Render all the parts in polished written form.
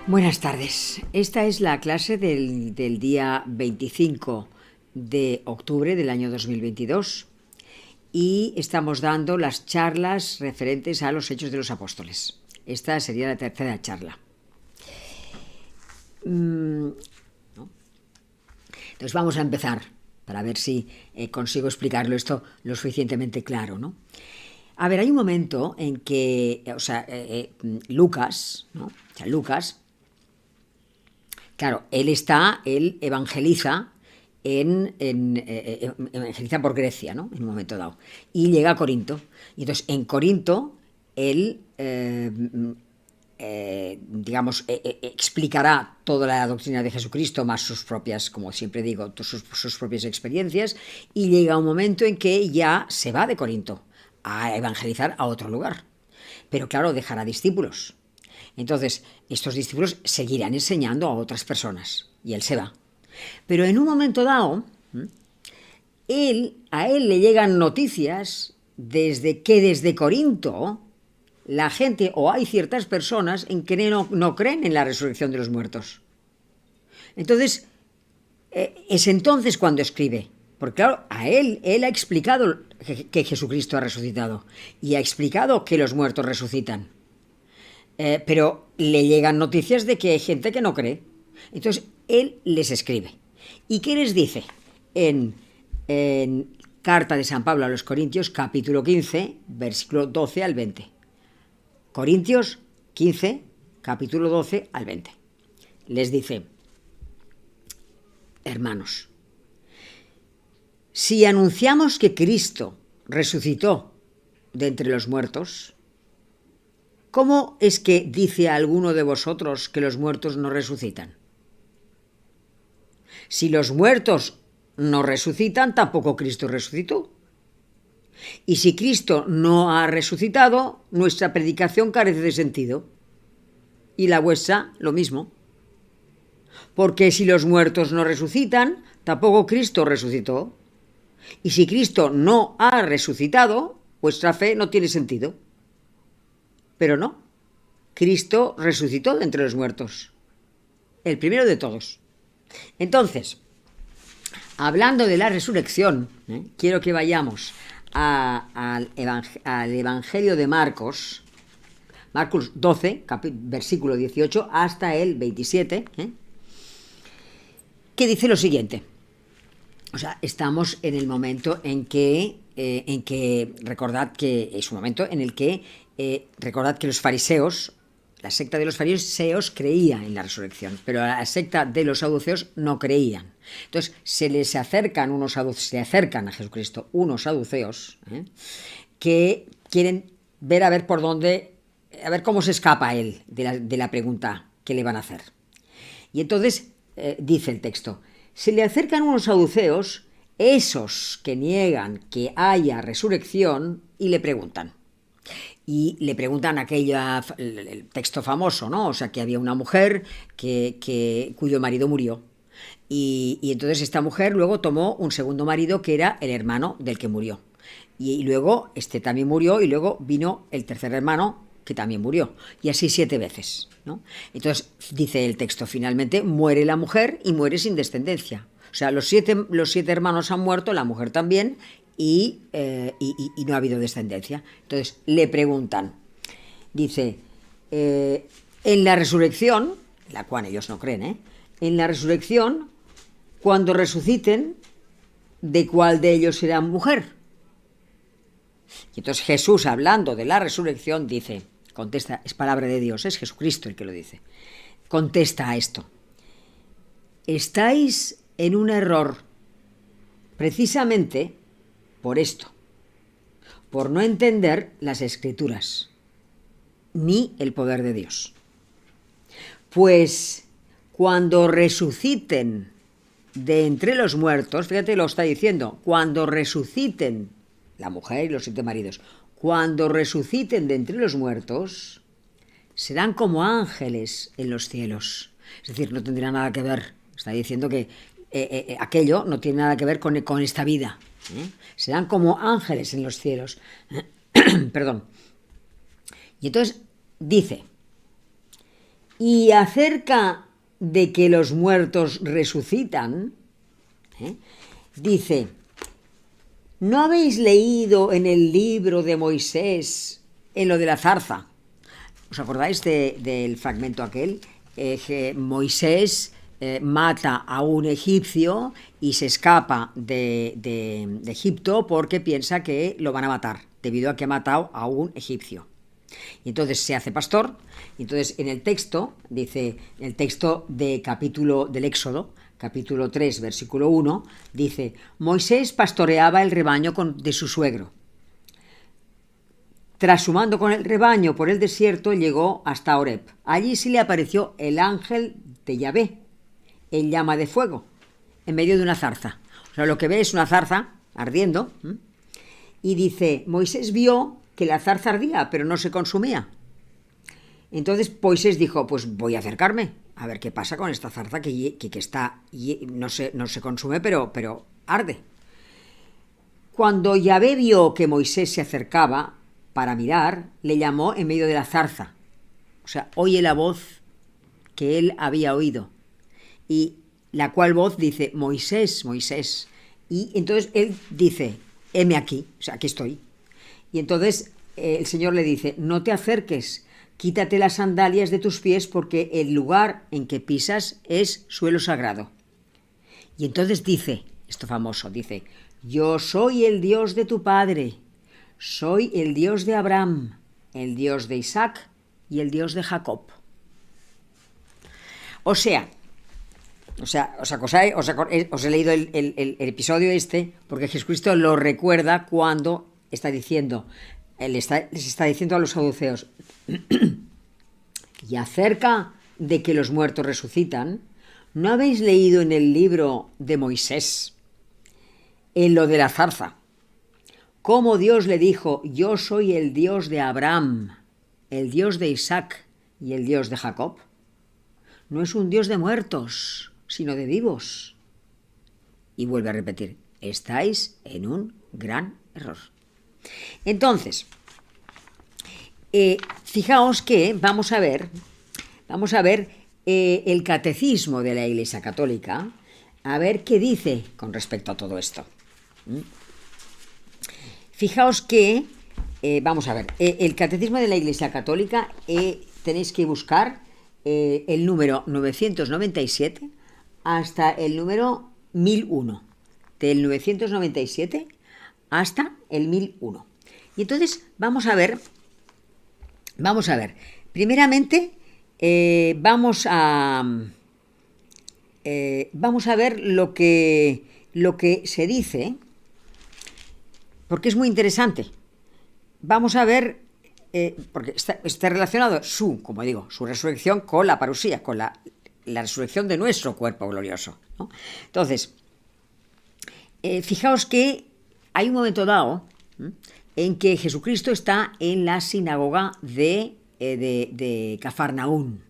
Buenas tardes. Esta es la clase del día 25 de octubre del año 2022 y estamos dando las charlas referentes a los Hechos de los Apóstoles. Esta sería la tercera charla. ¿No? Entonces vamos a empezar para ver si consigo explicarlo esto lo suficientemente claro, ¿no? A ver, hay un momento en que, Lucas, ¿no? O sea, Lucas, claro, él evangeliza evangeliza por Grecia, ¿no? En un momento dado. Y llega a Corinto. Y entonces, en Corinto, él, explicará toda la doctrina de Jesucristo, más sus propias, como siempre digo, sus propias experiencias, y llega un momento en que ya se va de Corinto a evangelizar a otro lugar. Pero claro, dejará discípulos. Entonces, estos discípulos seguirán enseñando a otras personas y él se va. Pero en un momento dado, a él le llegan noticias desde Corinto la gente, o hay ciertas personas en que no creen en la resurrección de los muertos. Entonces, es entonces cuando escribe. Porque claro, él ha explicado que Jesucristo ha resucitado y ha explicado que los muertos resucitan. Pero le llegan noticias de que hay gente que no cree. Entonces, él les escribe. ¿Y qué les dice? En Carta de San Pablo a los Corintios, capítulo 15, versículo 12 al 20. Corintios 15, capítulo 12 al 20. Les dice: hermanos, si anunciamos que Cristo resucitó de entre los muertos, ¿cómo es que dice a alguno de vosotros que los muertos no resucitan? Si los muertos no resucitan, tampoco Cristo resucitó. Y si Cristo no ha resucitado, nuestra predicación carece de sentido. Y la vuestra, lo mismo. Porque si los muertos no resucitan, tampoco Cristo resucitó. Y si Cristo no ha resucitado, vuestra fe no tiene sentido. Pero no, Cristo resucitó de entre los muertos, el primero de todos. Entonces, hablando de la resurrección, quiero que vayamos al Evangelio de Marcos 12, versículo 18 hasta el 27, que dice lo siguiente. O sea, estamos en el momento en que recordad que es un momento en el que recordad que los fariseos, la secta de los fariseos creía en la resurrección, pero la secta de los saduceos no creían. Entonces se acercan a Jesucristo unos saduceos que quieren ver a ver por dónde, a ver cómo se escapa él de la pregunta que le van a hacer. Y entonces dice el texto: se le acercan unos saduceos, esos que niegan que haya resurrección, y le preguntan. Y le preguntan el texto famoso, ¿no? O sea, que había una mujer cuyo marido murió. Y entonces esta mujer luego tomó un segundo marido que era el hermano del que murió. Y luego este también murió y luego vino el tercer hermano que también murió. Y así 7 veces, ¿no? Entonces dice el texto: finalmente muere la mujer y muere sin descendencia. O sea, los siete hermanos han muerto, la mujer también, y no ha habido descendencia. Entonces le preguntan, dice, en la resurrección, la cual ellos no creen, en la resurrección, cuando resuciten, ¿de cuál de ellos será mujer? Y entonces Jesús, hablando de la resurrección, dice, contesta, es palabra de Dios, es Jesucristo el que lo dice, contesta a esto: estáis en un error precisamente por esto, por no entender las Escrituras ni el poder de Dios. Pues cuando resuciten de entre los muertos, fíjate, lo está diciendo, cuando resuciten la mujer y los 7 maridos, cuando resuciten de entre los muertos, serán como ángeles en los cielos. Es decir, no tendrá nada que ver. Está diciendo que aquello no tiene nada que ver con esta vida. Serán como ángeles en los cielos. Perdón. Y entonces dice: Y acerca de que los muertos resucitan, dice, ¿no habéis leído en el libro de Moisés, en lo de la zarza? ¿Os acordáis del fragmento aquel? Que Moisés mata a un egipcio y se escapa de Egipto porque piensa que lo van a matar, debido a que ha matado a un egipcio. Y entonces se hace pastor, y entonces en el texto, dice, en el texto del Éxodo, capítulo 3, versículo 1, dice, Moisés pastoreaba el rebaño de su suegro. Trashumando con el rebaño por el desierto, llegó hasta Horeb. Allí sí le apareció el ángel de Yahvé, en llama de fuego, en medio de una zarza. O sea, lo que ve es una zarza ardiendo, y dice, Moisés vio que la zarza ardía, pero no se consumía. Entonces Moisés dijo, pues voy a acercarme, a ver qué pasa con esta zarza que está, no se consume, pero arde. Cuando Yahvé vio que Moisés se acercaba para mirar, le llamó en medio de la zarza. O sea, oye la voz que él había oído. Y la cual voz dice, Moisés, Moisés. Y entonces él dice, heme aquí, o sea, aquí estoy. Y entonces el Señor le dice, no te acerques, quítate las sandalias de tus pies porque el lugar en que pisas es suelo sagrado. Y entonces dice, esto famoso, dice, yo soy el Dios de tu padre, soy el Dios de Abraham, el Dios de Isaac y el Dios de Jacob. Os he leído el episodio porque Jesucristo lo recuerda cuando está diciendo, les está diciendo a los saduceos, y acerca de que los muertos resucitan, ¿no habéis leído en el libro de Moisés, en lo de la zarza, cómo Dios le dijo, yo soy el Dios de Abraham, el Dios de Isaac y el Dios de Jacob? No es un Dios de muertos, sino de vivos. Y vuelve a repetir, estáis en un gran error. Entonces, fijaos que vamos a ver el catecismo de la Iglesia Católica, a ver qué dice con respecto a todo esto. Fijaos que, vamos a ver, el catecismo de la Iglesia Católica tenéis que buscar el número 997 hasta el número 1001. Del 997 hasta el 1001. Y entonces vamos a ver, primeramente vamos a ver lo que se dice, porque es muy interesante. Vamos a ver, porque está relacionado su resurrección con la parusía, con la resurrección de nuestro cuerpo glorioso, ¿no? Entonces, fijaos que hay un momento dado en que Jesucristo está en la sinagoga de Cafarnaún.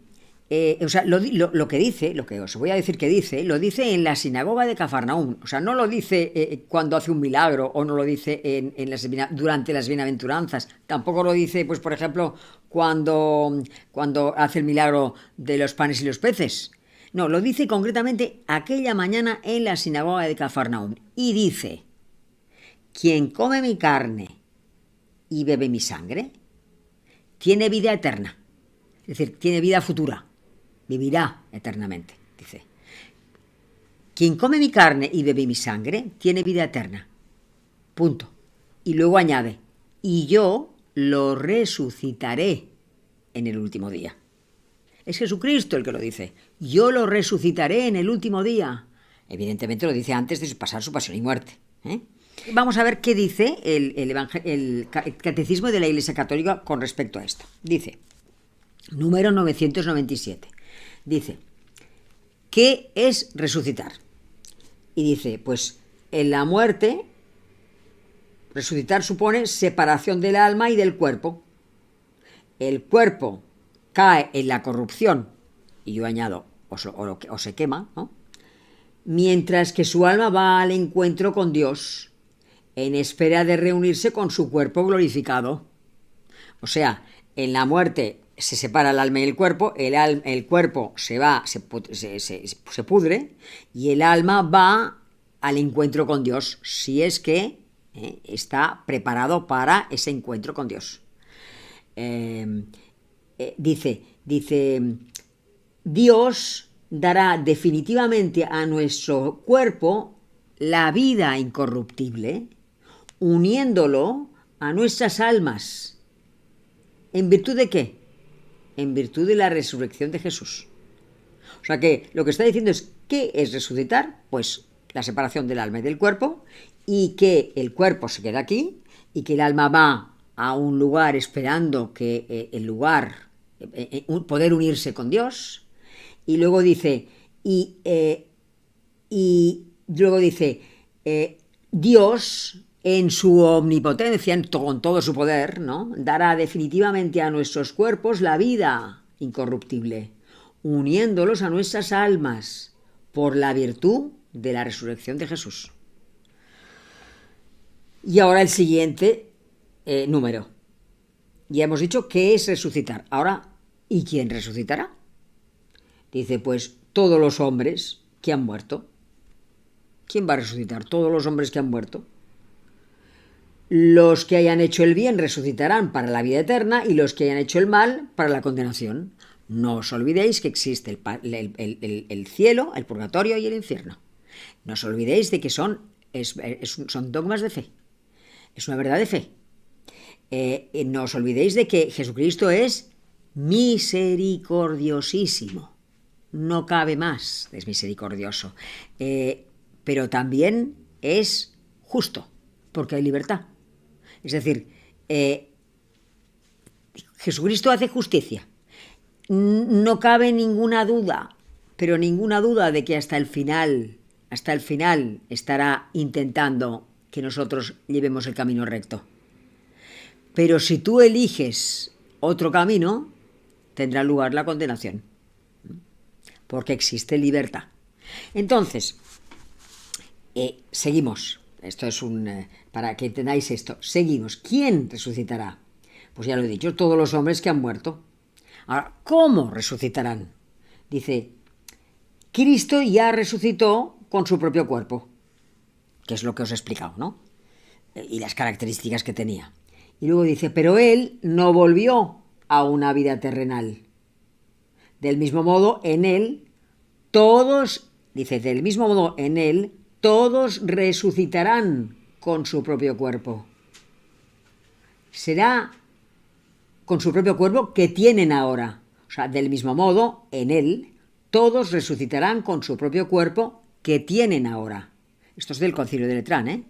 Lo que dice, lo que os voy a decir que dice, lo dice en la sinagoga de Cafarnaún. O sea, no lo dice cuando hace un milagro, o no lo dice durante las bienaventuranzas. Tampoco lo dice, pues, por ejemplo, cuando hace el milagro de los panes y los peces. No, lo dice concretamente aquella mañana en la sinagoga de Cafarnaún. Y dice, quien come mi carne y bebe mi sangre, tiene vida eterna. Es decir, tiene vida futura. Vivirá eternamente, dice. Quien come mi carne y bebe mi sangre, tiene vida eterna. Punto. Y luego añade, y yo lo resucitaré en el último día. Es Jesucristo el que lo dice. Yo lo resucitaré en el último día. Evidentemente lo dice antes de pasar su pasión y muerte. Vamos a ver qué dice el Catecismo de la Iglesia Católica con respecto a esto. Dice, número 997. Dice, ¿qué es resucitar? Y dice, pues en la muerte, resucitar supone separación del alma y del cuerpo. El cuerpo cae en la corrupción, y yo añado, o se quema, ¿no? Mientras que su alma va al encuentro con Dios, en espera de reunirse con su cuerpo glorificado. O sea, en la muerte se separa el alma y el cuerpo, el cuerpo se pudre y el alma va al encuentro con Dios, si es que está preparado para ese encuentro con Dios. Dice, Dios dará definitivamente a nuestro cuerpo la vida incorruptible, uniéndolo a nuestras almas. ¿En virtud de qué? En virtud de la resurrección de Jesús. O sea que lo que está diciendo es, ¿qué es resucitar? Pues la separación del alma y del cuerpo, y que el cuerpo se queda aquí, y que el alma va a un lugar esperando que el lugar, poder unirse con Dios, y luego dice, Dios, en su omnipotencia, con todo su poder, ¿no?, dará definitivamente a nuestros cuerpos la vida incorruptible, uniéndolos a nuestras almas por la virtud de la resurrección de Jesús. Y ahora el siguiente número. Ya hemos dicho qué es resucitar. Ahora, ¿y quién resucitará? Dice, pues todos los hombres que han muerto. ¿Quién va a resucitar? Todos los hombres que han muerto. Los que hayan hecho el bien resucitarán para la vida eterna y los que hayan hecho el mal para la condenación. No os olvidéis que existe el cielo, el purgatorio y el infierno. No os olvidéis de que son dogmas de fe. Es una verdad de fe. No os olvidéis de que Jesucristo es misericordiosísimo. No cabe más, es misericordioso. Pero también es justo, porque hay libertad. Es decir, Jesucristo hace justicia. No cabe ninguna duda, pero ninguna duda de que hasta el final estará intentando que nosotros llevemos el camino recto. Pero si tú eliges otro camino, tendrá lugar la condenación, porque existe libertad. Entonces, seguimos. Esto es para que entendáis esto. Seguimos. ¿Quién resucitará? Pues ya lo he dicho, todos los hombres que han muerto. Ahora, ¿cómo resucitarán? Dice, Cristo ya resucitó con su propio cuerpo, que es lo que os he explicado, ¿no? Y las características que tenía. Y luego dice, pero Él no volvió a una vida terrenal. Del mismo modo, en Él, todos resucitarán con su propio cuerpo. Será con su propio cuerpo que tienen ahora. O sea, del mismo modo, en Él, todos resucitarán con su propio cuerpo que tienen ahora. Esto es del Concilio de Letrán, ¿eh?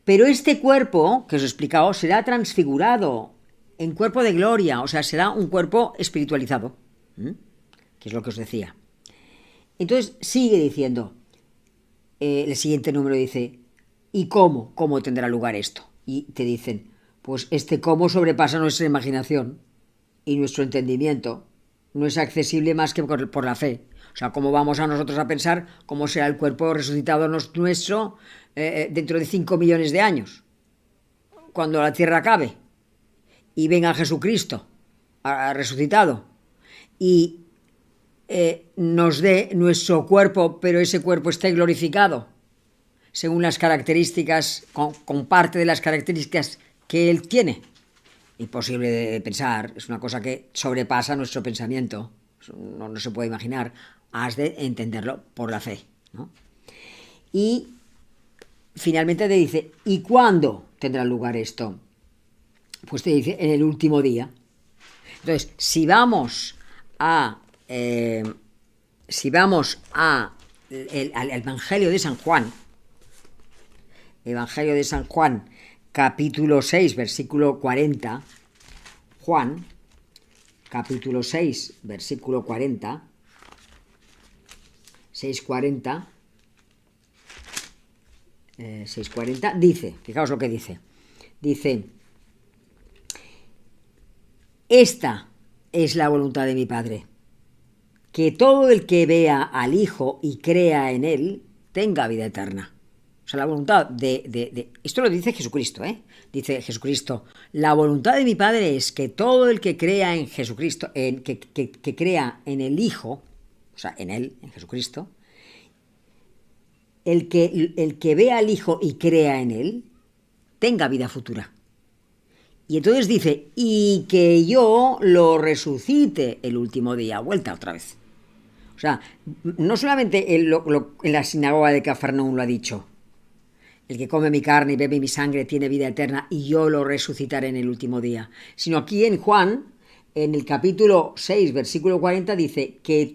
Pero este cuerpo, que os he explicado, será transfigurado en cuerpo de gloria, o sea, será un cuerpo espiritualizado, que es lo que os decía. Entonces sigue diciendo, el siguiente número dice, ¿y cómo? ¿Cómo tendrá lugar esto? Y te dicen, pues este cómo sobrepasa nuestra imaginación y nuestro entendimiento, no es accesible más que por la fe. O sea, ¿cómo vamos a nosotros a pensar cómo será el cuerpo resucitado nuestro dentro de 5 millones de años? Cuando la tierra acabe y venga Jesucristo resucitado y nos dé nuestro cuerpo, pero ese cuerpo esté glorificado según las características, con parte de las características que Él tiene. Imposible de pensar, es una cosa que sobrepasa nuestro pensamiento, no se puede imaginar. Has de entenderlo por la fe, ¿no? Y finalmente te dice, ¿y cuándo tendrá lugar esto? Pues te dice, en el último día. Entonces, si vamos al Evangelio de San Juan, Evangelio de San Juan, capítulo 6, versículo 40, Juan, capítulo 6, versículo 40, 6:40, dice, fijaos lo que dice, esta es la voluntad de mi Padre, que todo el que vea al Hijo y crea en Él, tenga vida eterna. O sea, la voluntad esto lo dice Jesucristo, ¿eh? Dice Jesucristo, la voluntad de mi Padre es que todo el que crea en Jesucristo, que crea en el Hijo, o sea, en Él, en Jesucristo, el que vea al Hijo y crea en Él, tenga vida futura. Y entonces dice, y que yo lo resucite el último día, vuelta otra vez. O sea, no solamente en la sinagoga de Cafarnaúm lo ha dicho, el que come mi carne y bebe mi sangre tiene vida eterna y yo lo resucitaré en el último día, sino aquí en Juan, en el capítulo 6, versículo 40, dice que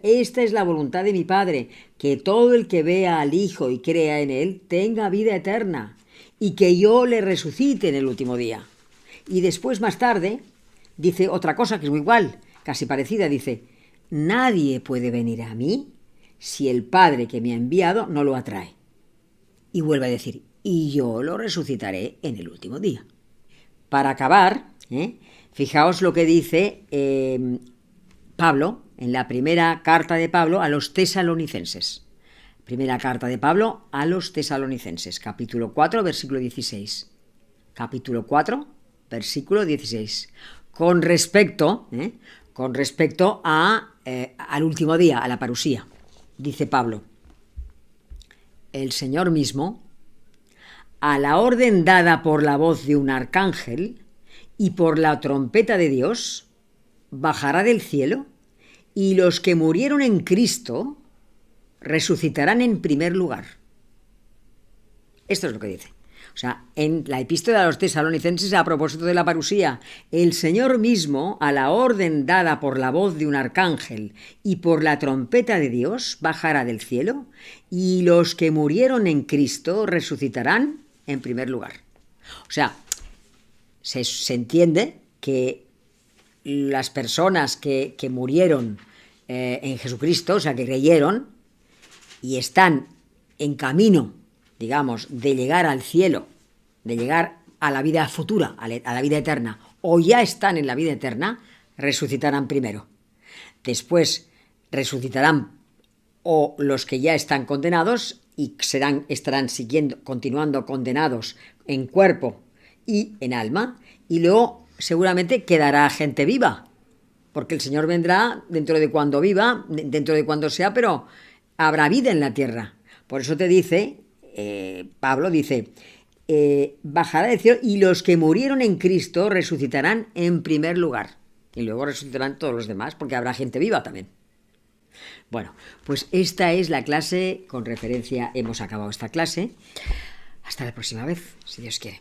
esta es la voluntad de mi Padre, que todo el que vea al Hijo y crea en Él tenga vida eterna y que yo le resucite en el último día. Y después, más tarde, dice otra cosa que es muy igual, casi parecida, dice, nadie puede venir a mí si el Padre que me ha enviado no lo atrae. Y vuelve a decir, y yo lo resucitaré en el último día. Para acabar, fijaos lo que dice Pablo, en la primera carta de Pablo a los tesalonicenses. Primera carta de Pablo a los tesalonicenses, capítulo 4, versículo 16. Capítulo 4, versículo 16. Con respecto al último día, a la parusía, dice Pablo, el Señor mismo, a la orden dada por la voz de un arcángel y por la trompeta de Dios, bajará del cielo y los que murieron en Cristo resucitarán en primer lugar. Esto es lo que dice. O sea, en la epístola a los tesalonicenses, a propósito de la parusía, el Señor mismo, a la orden dada por la voz de un arcángel y por la trompeta de Dios, bajará del cielo, y los que murieron en Cristo resucitarán en primer lugar. O sea, se entiende que las personas que murieron en Jesucristo, o sea, que creyeron y están en camino, digamos, de llegar al cielo, de llegar a la vida futura, a la vida eterna, o ya están en la vida eterna, resucitarán primero. Después resucitarán o los que ya están condenados y estarán continuando condenados en cuerpo y en alma, y luego seguramente quedará gente viva, porque el Señor vendrá dentro de cuando viva, dentro de cuando sea, pero habrá vida en la tierra. Por eso te dice, Pablo dice, bajará del cielo y los que murieron en Cristo resucitarán en primer lugar. Y luego resucitarán todos los demás, porque habrá gente viva también. Bueno, pues esta es la clase, con referencia, hemos acabado esta clase. Hasta la próxima vez, si Dios quiere.